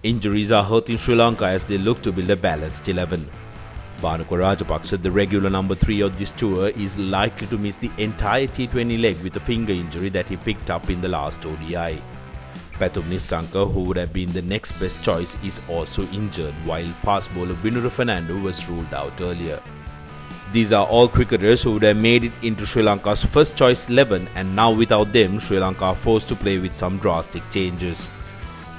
Injuries are hurting Sri Lanka as they look to build a balanced 11. Bhanuka Rajapaksa, the regular number 3 of this tour, is likely to miss the entire T20 leg with a finger injury that he picked up in the last ODI. Pathum Nissanka, who would have been the next best choice, is also injured, while fast bowler Wanindu Fernando was ruled out earlier. These are all cricketers who would have made it into Sri Lanka's first choice 11, and now without them, Sri Lanka are forced to play with some drastic changes.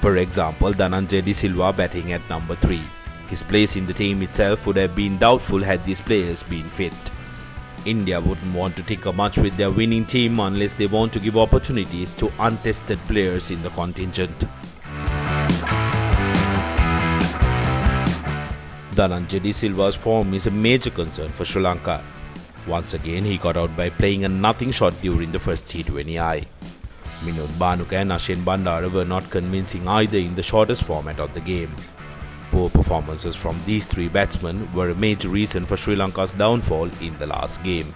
For example, Dhananjaya De Silva batting at number 3. His place in the team itself would have been doubtful had these players been fit. India wouldn't want to tinker much with their winning team unless they want to give opportunities to untested players in the contingent. Dhananjaya De Silva's form is a major concern for Sri Lanka. Once again, he got out by playing a nothing shot during the first T20I. Minod Bhanuka and Ashin Bandara were not convincing either in the shortest format of the game. Poor performances from these three batsmen were a major reason for Sri Lanka's downfall in the last game.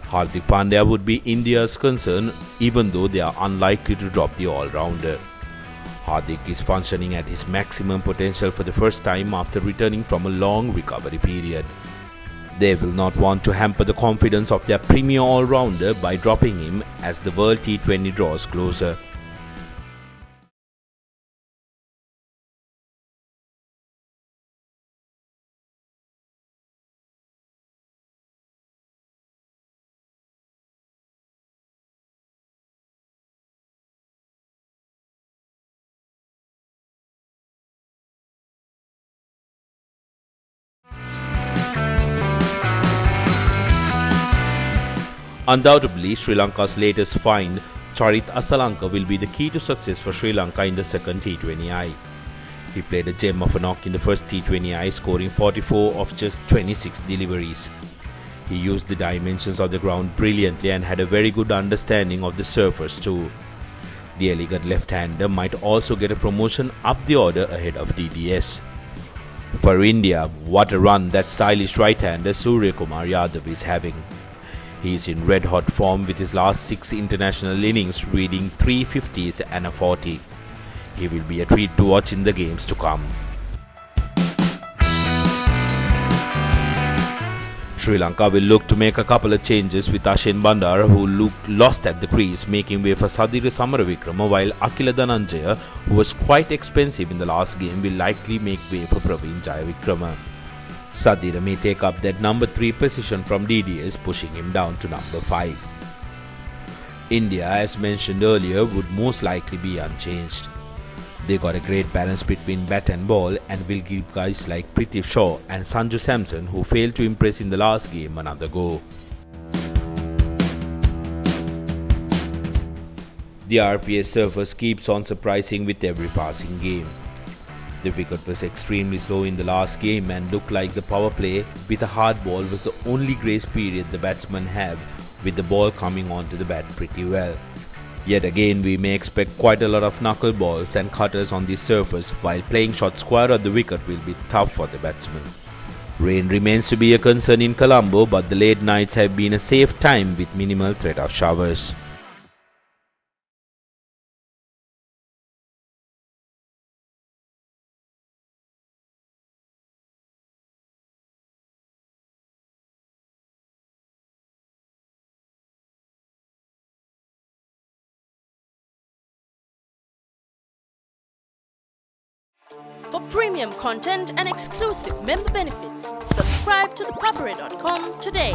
Hardik Pandya would be India's concern, even though they are unlikely to drop the all-rounder. Hardik is functioning at his maximum potential for the first time after returning from a long recovery period. They will not want to hamper the confidence of their premier all-rounder by dropping him as the World T20 draws closer. Undoubtedly, Sri Lanka's latest find, Charit Asalanka, will be the key to success for Sri Lanka in the second T20I. He played a gem of a knock in the first T20I, scoring 44 of just 26 deliveries. He used the dimensions of the ground brilliantly and had a very good understanding of the surface too. The elegant left-hander might also get a promotion up the order ahead of DDS. For India, what a run that stylish right-hander Surya Kumar Yadav is having. He is in red-hot form with his last 6 international innings reading 3 50s and a 40. He will be a treat to watch in the games to come. Sri Lanka will look to make a couple of changes with Ashin Bandara, who looked lost at the crease, making way for Sadira Samaravikrama, while Akila Dhananjaya, who was quite expensive in the last game, will likely make way for Praveen Jayavikrama. Sadira may take up that number 3 position from DDS, pushing him down to number 5. India, as mentioned earlier, would most likely be unchanged. They got a great balance between bat and ball and will give guys like Prithvi Shaw and Sanju Samson, who failed to impress in the last game, another go. The RPS surface keeps on surprising with every passing game. The wicket was extremely slow in the last game and looked like the power play with a hard ball was the only grace period the batsmen have, with the ball coming onto the bat pretty well. Yet again, we may expect quite a lot of knuckleballs and cutters on this surface, while playing shots square at the wicket will be tough for the batsmen. Rain remains to be a concern in Colombo, but the late nights have been a safe time with minimal threat of showers. For premium content and exclusive member benefits, subscribe to thepapare.com today.